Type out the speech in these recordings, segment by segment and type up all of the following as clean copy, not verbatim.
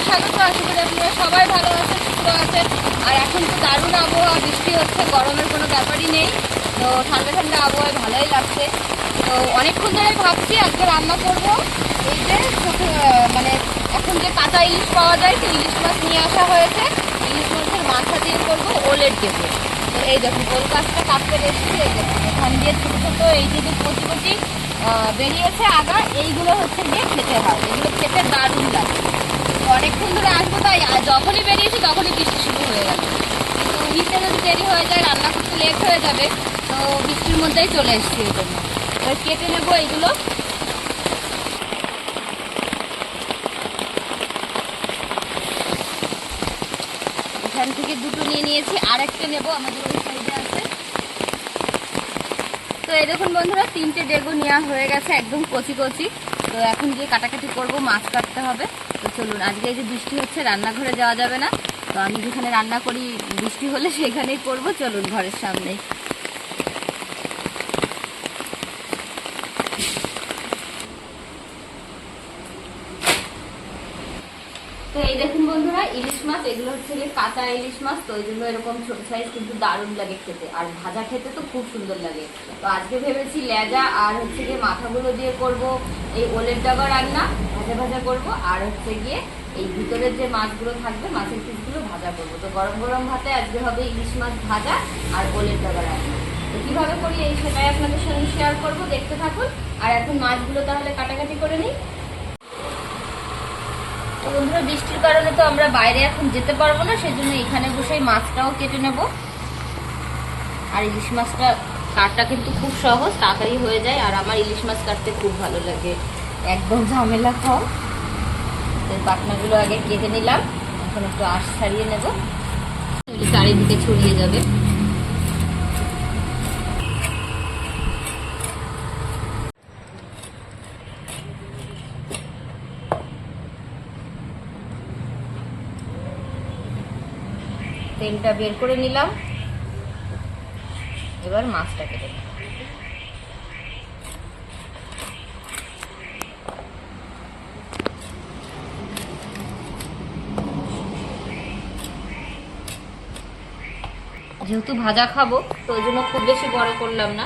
স্বাগত। আশা করি আপনারা সবাই ভালো আছেন, সুস্থ আছেন। আর এখন তো দারুণ আবহাওয়া, বৃষ্টি হচ্ছে, গরমের কোনো ব্যাপারই নেই। তো ঠান্ডা ঠান্ডা আবহাওয়ায় ভালোই লাগছে। তো অনেকক্ষণ ধরে ভাবছি আজকে রান্না করব। এই যে মানে এখন যে কাঁচা ইলিশ পাওয়া যায়, তো ইলিশ মাছ নিয়ে আসা হয়েছে। ইলিশ মাছের মাথা দিয়ে করবো ওলের ডেকে। তো এই দেখুন ওল গাছটা কাটতে এসেছি। এই দেখুন এখান দিয়ে ছোটো ছোটো এই যে কচি কচি বেরিয়েছে আগা, এইগুলো হচ্ছে গিয়ে খেতে হয়। এগুলো খেতে দারুণ লাগে। অনেকক্ষণ ধরে আসবো, তাই যখনই বেরিয়েছি তখনই বৃষ্টি শুরু হয়ে গেল। কিন্তু উঠতে যদি দেরি হয়ে যায়, রান্না করতে লেট হয়ে যাবে। তো বৃষ্টির মধ্যেই চলে এসেছি এই জন্য। এবার কেটে নেবো এইগুলো। এখান থেকে দুটো নিয়ে নিয়েছি, আর একটা নেবো, আমাদের ওই সাইডে আছে। তো এই দেখুন বন্ধুরা, 3টে ডেগো নেওয়া হয়ে গেছে, একদম কচি কচি। তো এখন গিয়ে কাটাকাটি করব, মাছ কাটতে হবে। তো চলুন, আজকে এই যে বৃষ্টি হচ্ছে, রান্নাঘরে যাওয়া যাবে না। তো আমি যেখানে রান্না করি বৃষ্টি হলে সেখানেই করবো। চলুন, ঘরের সামনেই। তো এই দেখুন বন্ধুরা, ইলিশ মাছ, এগুলো হচ্ছে গিয়ে কাঁচা ইলিশ মাছ। তো ওই জন্য এরকম ছোট সাইজ, কিন্তু দারুণ লাগে খেতে, আর ভাজা খেতে তো খুব সুন্দর লাগে। তো আজকে ভেবেছি লেজা আর হচ্ছে গিয়ে মাথাগুলো দিয়ে করব এই ওলের ডাগা রান্না, ভাজা ভাজা করব। আর হচ্ছে গিয়ে এই ভিতরের যে মাছগুলো থাকবে, মাছের পিসগুলো ভাজা করব। তো গরম গরম ভাতে আজকে হবে ইলিশ মাছ ভাজা আর ওলের ডাগা রান্না। তো কীভাবে করি এই সেটাই আপনাদের সঙ্গে শেয়ার করব, দেখতে থাকুন। আর এখন মাছগুলো তাহলে কাটাকাটি করে নিই। বন্ধুরা, বৃষ্টির কারণে তো আমরা বাইরে এখন যেতে পারবো না, সেজন্য এখানে বসেই মাছটাও কেটে নেব। আর ইলিশ মাছটা কাটটা কিন্তু খুব সহজ, তাড়াতাড়ি হয়ে যায়। আর আমার ইলিশ মাছ কাটতে খুব ভালো লাগে, একদম ঝামেলা কম। পাখনাগুলো আগে কেটে নিলাম, এখন একটু আঁশ ছাড়িয়ে নেব, চারিদিকে ছড়িয়ে যাবে। তেলটা বের করে নিলাম, এবার মাছটা কেটে নেব। যেহেতু ভাজা খাবো, তো ওই জন্য খুব বেশি বড় করলাম না।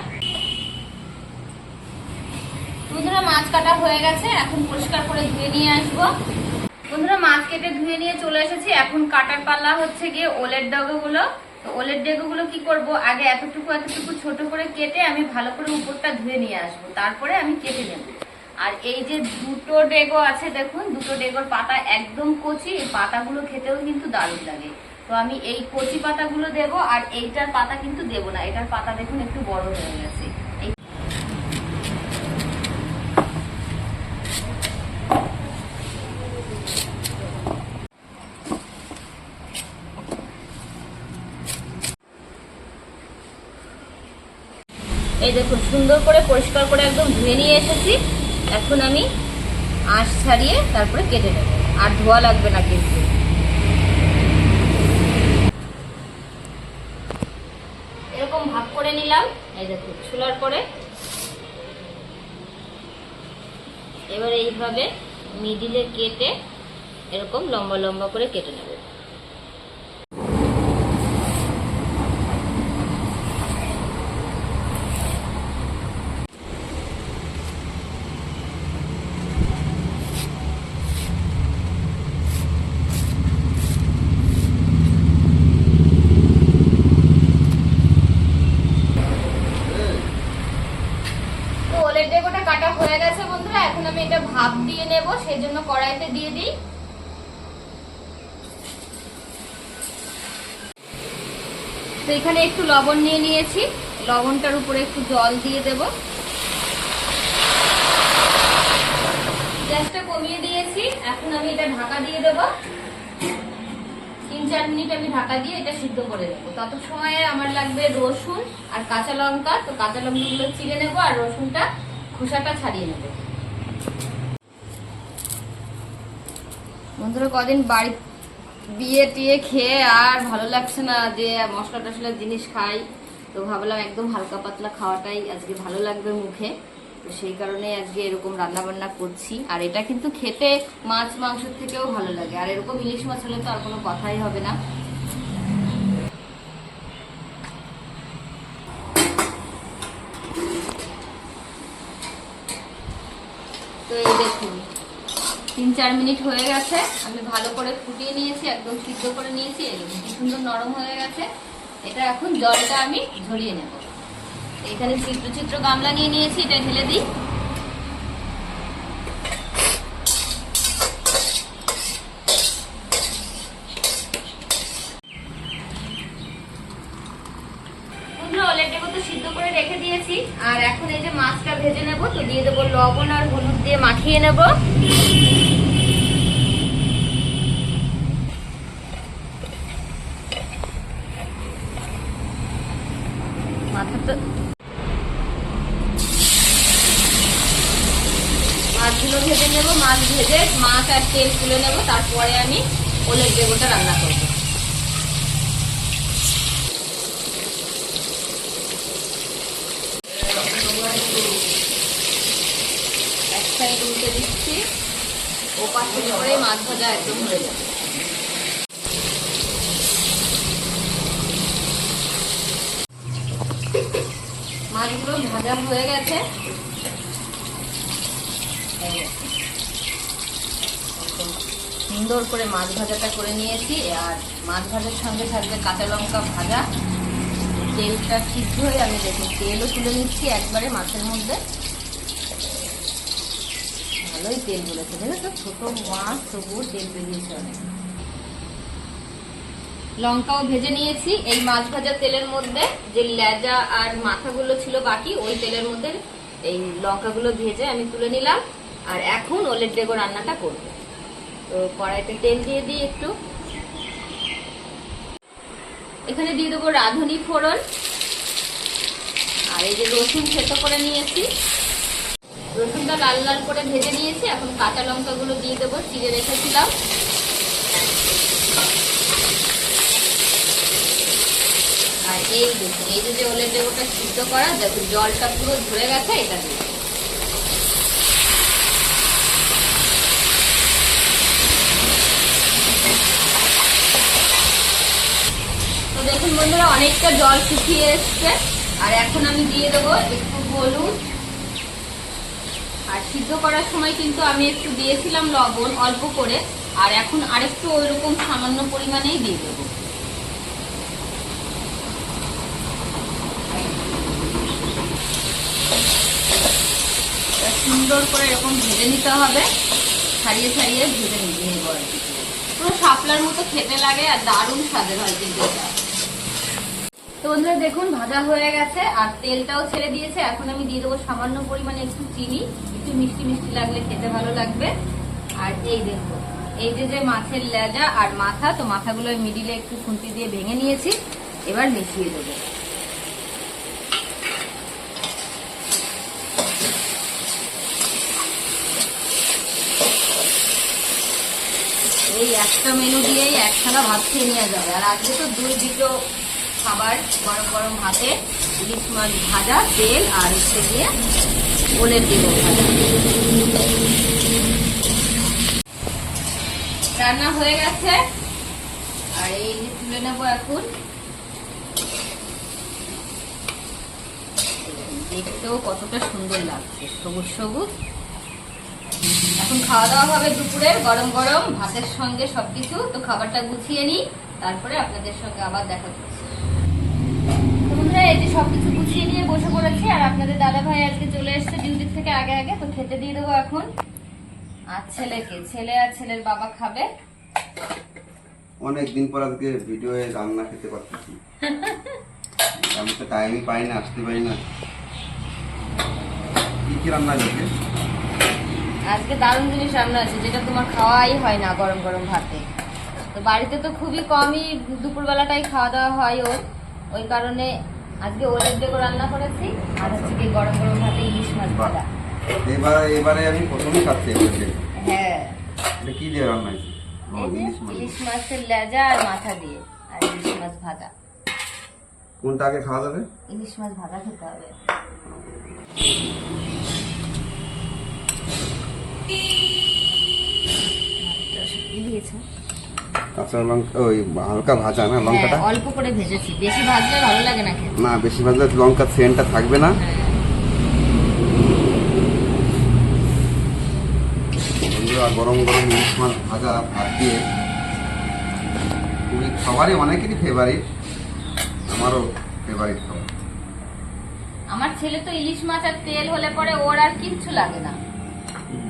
বন্ধুরা, মাছ কাটা হয়ে গেছে, এখন পরিষ্কার করে ধুয়ে নিয়ে আসবো। বন্ধুরা, মাছ কেটে ধুয়ে নিয়ে চলে এসেছি। এখন কাটার পাল্লা হচ্ছে গিয়ে ওলের ডগাগুলো। তো ওলের ডগাগুলো কি করব, আগে এতটুকু এতটুকু ছোট করে কেটে আমি ভালো করে উপরটা ধুয়ে নিয়ে আসবো, তারপরে আমি কেটে নেব। আর এই যে দুটো ডেগো আছে, দেখুন দুটো ডেগোর পাতা একদম কচি, এই পাতাগুলো খেতেও কিন্তু দারুণ লাগে। তো আমি এই কচি পাতাগুলো দেব, আর এইটার পাতা কিন্তু দেব না। এটার পাতা দেখুন একটু বড় হয়ে গেছে। এই দেখুন সুন্দর করে পরিষ্কার করে একদম ধুয়ে নিয়ে এসেছি। এখন আমি আঁশ ছাড়িয়ে তারপরে কেটে নেব, আর ধোয়া লাগবে না কিন্তু। এরকম ভাগ করে নিলাম, এই দেখুন ছোলার পরে। এবার এইভাবে মিডিলে কেটে এরকম লম্বা লম্বা করে কেটে নেব। কাটা হয়ে গেছে বন্ধুরা, এখন আমি এটা ভাপ দিয়ে নেব, সেজন্য কড়াইতে দিয়ে দিই। তো এখানে একটু লবণ নিয়ে নিয়েছি, লবণটার উপরে একটু জল দিয়ে দেব। গ্যাসটা কমিয়ে দিয়েছি, এখন আমি এটা ঢাকা দিয়ে দেব। 3-4 মিনিট আমি ঢাকা দিয়ে এটা সিদ্ধ করে নেব। তত সময়ে আমার লাগবে রসুন আর কাঁচা লঙ্কা। তো কাঁচা লঙ্কাগুলো চিড়ে নেব, আর রসুনটা খোসাটা ছাড়িয়ে নেব। বন্ধুরা, কদিন বাড়ি বিয়ে টিয়ে খেয়ে আর ভালো লাগছে না যে মশলা টশলা জিনিস খাই। তো ভাবলাম একদম হালকা পাতলা খাওয়াটাই আজকে ভালো লাগবে মুখে। তো সেই কারণে আজকে এরকম রান্না বান্না করছি। আর এটা কিন্তু খেতে মাছ মাংসের থেকেও ভালো লাগে, আর এরকম ইলিশ মাছ হলে তো আর কোনো কথাই হবে না। তো এই দেখুন 3-4 মিনিট হয়ে গেছে, আমি ভালো করে ফুটিয়ে নিয়েছি, একদম সিদ্ধ করে নিয়েছি, কি সুন্দর নরম হয়ে গেছে। এটা এখন জলটা আমি ঝরিয়ে নেব। এখানে ছিদ্র ছিদ্র গামলা নিয়ে নিয়েছি, এটা ঢেলে দিই। সিদ্ধ করে রেখে দিয়েছি, আর এখন এই যে মাছটা ভেজে নেব। তো দিয়ে দেবো লবণ আর হলুদ দিয়ে মাখিয়ে নেব। মাছগুলো ভেজে নেব, মাছ ভেজে মাছ আর তেল তুলে নেব, তারপরে আমি ওলের বেগুনটা রান্না করব। এক সাইড উল্টে দিচ্ছি, ও পাশে করে মাছ ভাজা একদম হয়ে যাবে। মাছগুলো ভাজা হয়ে গেছে, সুন্দর করে মাছ ভাজাটা করে নিয়েছি। আর মাছ ভাজার সঙ্গে থাকবে কাঁচা লঙ্কা ভাজা। তেলটা সিদ্ধ হয়ে আমি দেখুন তেলও তুলে নিচ্ছি একবারে মাছের মধ্যে। ভালোই তেল বলেছে, দেখো ছোট মাছ তবুও তেল বেরিয়েছে অনেক। লঙ্কাও ভেজে নিয়েছি এই মাছ ভাজা তেলের মধ্যে। যে লেজা আর মাথাগুলো ছিল বাকি, ওই তেলের মধ্যে এই লঙ্কাগুলো ভেজে আমি তুলে নিলাম। আর এখন ওলের ডেগো রান্নাটা করবো। তো কড়াইতে তেল দিয়ে দিই একটু, এখানে দিয়ে দেবো রাঁধুনি ফোড়ন, আর এই যে রসুন থেতো করে নিয়েছি, রসুনটা লাল লাল করে ভেজে নিয়েছি। এখন কাঁচা লঙ্কাগুলো দিয়ে দেবো, চিড়ে রেখেছিলাম। আর এই দেখুন এই যে ওলের ডেগোটা সিদ্ধ করা, দেখুন জলটা পুরো ঝরে গেছে, এটা দিয়ে দেখুন বন্ধুরা অনেকটা জল শুকিয়ে এসছে। আর এখন আমি দিয়ে দেবো একটু হলুদ, আর সিদ্ধ করার সময় কিন্তু আমি একটু দিয়েছিলাম লবণ অল্প করে, আর এখন আরেকটু ওইরকম সামান্য পরিমাণেই দিয়ে দেবো। সুন্দর করে এরকম ভেজে নিতে হবে, ছাড়িয়ে ছাড়িয়ে ভেজে নিতে হবে। পুরো শাপলার মতো খেতে লাগে আর দারুণ স্বাদের হয় কিন্তু এটা। তো বন্ধুরা দেখুন ভাজা হয়ে গেছে আর তেলটাও ছেড়ে দিয়েছে। এখন আমি দিয়ে দেবো সামান্য পরিমাণে একটু চিনি, একটু মিষ্টি মিষ্টি লাগলে খেতে ভালো লাগবে। আর এই দেখো এই যে মাছের লেজা আর মাথা, তো মাথাগুলো মিডিলে একটু খুন্তি দিয়ে ভেঙে নিয়েছি, এবার মিশিয়ে দেবো। এই একটা মেনু দিয়েই এক থালা ভাত খেয়ে নেওয়া যাবে। আর আজকে তো দুটো খাবার, গরম গরম ভাতে ইলিশ মাছ ভাজা, তেল, আর হচ্ছে গিয়ে ওলের ডেগো ভাজা। রান্না হয়ে গেছে, আর এই যে তুলে নেবো এখন। দেখতেও কতটা সুন্দর লাগছে, সবুজ সবুজ। এখন খাওয়া দাওয়া হবে দুপুরে গরম গরম ভাতের সঙ্গে সবকিছু। তো খাবারটা গুছিয়ে নিই, তারপরে আপনাদের সঙ্গে আবার দেখা করছি। বন্ধুরা এই যে সবকিছু গুছিয়ে নিয়ে বসে পড়েছি, আর আপনাদের দাদা ভাই আজকে চলে এসছে ডিউটি থেকে আগে আগে। তো খেতে দিয়ে দেবো এখন। আর ছেলেকে, ছেলে আর ছেলের বাবা খাবে। অনেকদিন পর আজকে ভিডিওয়ে রান্না খেতে পারতেছি। আমি তো টাইমই পাই না, আসতে পারি না। কি রান্না করবে আজকে? দারুণ জিনিস রান্না আছে, যেটা তোমার খাওয়াই হয় না গরম গরম ভাতে। তো বাড়িতে তো খুবই কমই দুপুরবেলাটাই খাওয়া দাওয়া হয় ওর, ওই কারণে আজকে ওলের ডেগো রান্না করেছি। আর হচ্ছে কি গরম গরম ভাতে ইলিশ মাছ ভাজা। এবারে আমি প্রথমেই খাচ্ছি। হ্যাঁ, এটা কি দিয়ে রান্না হয়েছে? ইলিশ মাছের লেজা আর মাথা দিয়ে, আর ইলিশ মাছ ভাজা। কোনটা আগে খাওয়া যাবে? ইলিশ মাছ ভাজা খেতে হবে। দিয়েছো কাঁচা লঙ্কা ওই হালকা ভাজা না লঙ্কাটা? হ্যাঁ, অল্প করে ভেজেছি, বেশি ভাজলে ভালো লাগে না খেতে। না বেশি ভাজলে লঙ্কার সেন্টটা থাকবে না। হ্যাঁ। বন্ধুরা গরম গরম ইলিশ মাছ ভাজা ভাত দিয়ে খুবই খাবারই অনেকেরই ফেভারিট, আমারও ফেভারিট খাবার। আমার ছেলে তো ইলিশ মাছ আর তেল হলে পরে ওর আর কিচ্ছু লাগে না,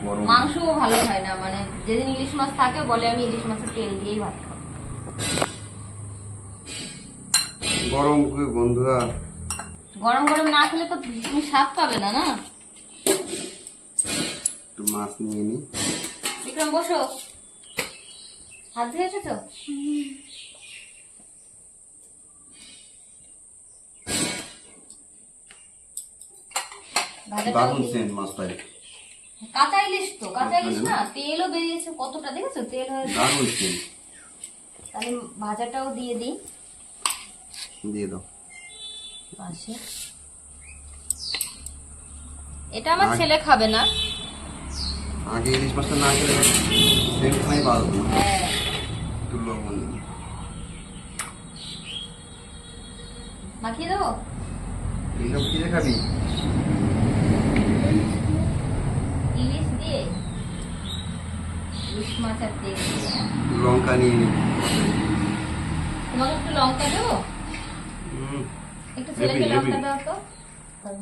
গরম মাংসও ভালো খায় না, মানে যেদিন ইলিশ মাছ থাকে বলে আমি ইলিশ মাছের তেল দিয়েই ভাত খাবো। গরম খুবই বন্ধুরা। গরম গরম না খেলে তো তুমি স্বাদ পাবে না। না একটু মাছ নিয়ে নিই। বিক্রম বসো, হাত ধুয়ে এসেছো? ভাজাটাও দারুণ দিই। সেন্ট মাছটাই, কাঁচা ইলিশ তো, কাঁচা ইলিশ না, তেলও বেরিয়েছে কতটা, দেখেছো তেল হয়েছে। দারুণ সেন্ট। তাহলে ভাজাটাও দিয়ে দিই দিয়ে দাও। পাশে। এটা আমার ছেলে খাবে না। আগে ইলিশ মাছটা না খেলে সেন্ট নাই বাজবে না। হ্যাঁ, একটু লবণ দিই। মাখিয়ে দেবো। এইসব কি খাবি? ইলিশ দিয়ে ইলিশ মাছ আর তেল দিয়ে। লঙ্কা নিয়ে নিই। তোমাকে একটু লঙ্কা দেবো, একটু ছেলেকে দেবি, লঙ্কা দেবি। দাও তো।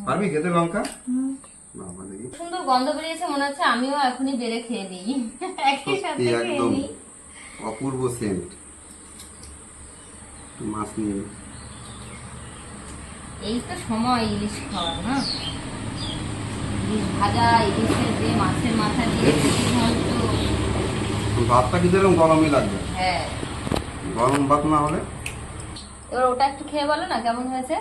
পারবি খেতে লঙ্কা? বাবা দেখি। সুন্দর গন্ধ বেরিয়েছে, মনে হচ্ছে আমিও এখনই বেড়ে খেয়ে নিই, একই সাথে সত্যি খেয়ে একদম নিই। অপূর্ব সেন্ট। মাছ নিয়ে নিই। এই তো সময় ইলিশ খাওয়ার না, ইলিশ ভাজা, ইলিশের দিয়ে মাছের মাথা দিয়ে বেশি ঘন্ট। ভাতটা কিন্তু এরকম গরমই লাগবে, হ্যাঁ, গরম ভাত না হলে। এবার ওটা একটু খেয়ে বলো না কেমন হয়েছে,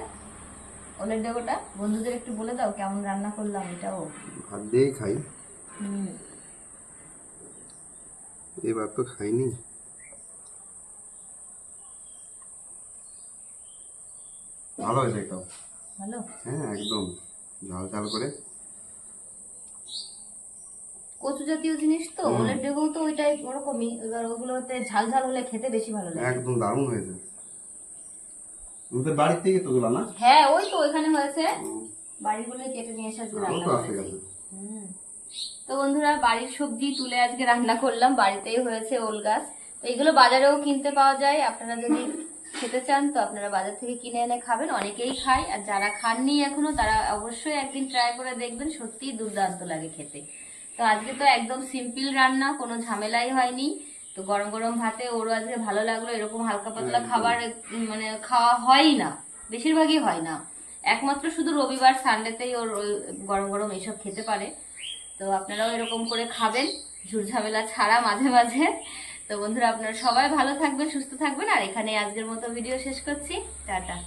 ওলের ডেগোটা বন্ধুদের একটু বলে দাও কেমন রান্না করলাম এটাও। ভাত দিয়েই খাই, হুম, এবার তো খাইনি। ভালো হয়েছে এটাও। ভালো। হ্যাঁ একদম ঝাল ঝাল করে। কচু জাতীয় জিনিস তো, ওলের ডেগো তো ওইটাই ওরকমই, এবার ওগুলোতে ঝাল ঝাল হলে খেতে বেশি ভালো লাগে। একদম দারুণ হয়েছে। আমাদের বাড়ির থেকে তো গুলা না? হ্যাঁ, ওই তো ওইখানে হয়েছে, বাড়িগুলো কেটে নিয়ে এসে আজকে আরো রান্না তো আসে করেছি। গেছে। তো বন্ধুরা বাড়ির সবজি তুলে আজকে রান্না করলাম, বাড়িতেই হয়েছে ওল গাছ। তো এগুলো বাজারেও কিনতে পাওয়া যায়, আপনারা যদি খেতে চান তো আপনারা বাজার থেকে কিনে এনে খাবেন, অনেকেই খায়, আর যারা খাননি এখনো তারা অবশ্যই একদিন ট্রাই করে দেখবেন, সত্যিই দুর্দান্ত লাগে খেতে। তো আজকে তো একদম সিম্পল রান্না, কোনো ঝামেলাই হয়নি। তো গরম গরম ভাতে ওরও আজকে ভালো লাগলো, এরকম হালকা পাতলা খাবার মানে খাওয়া হয়ই না, বেশিরভাগই হয় না, একমাত্র শুধু রবিবার সানডেতেই ওর ওই গরম গরম এইসব খেতে পারে। তো আপনারাও এরকম করে খাবেন, ঝুরঝামেলা ছাড়া মাঝে মাঝে। তো বন্ধুরা আপনারা সবাই ভালো থাকবেন, সুস্থ থাকবেন, আর এখানে আজকের মতো ভিডিও শেষ করছি, টাটা।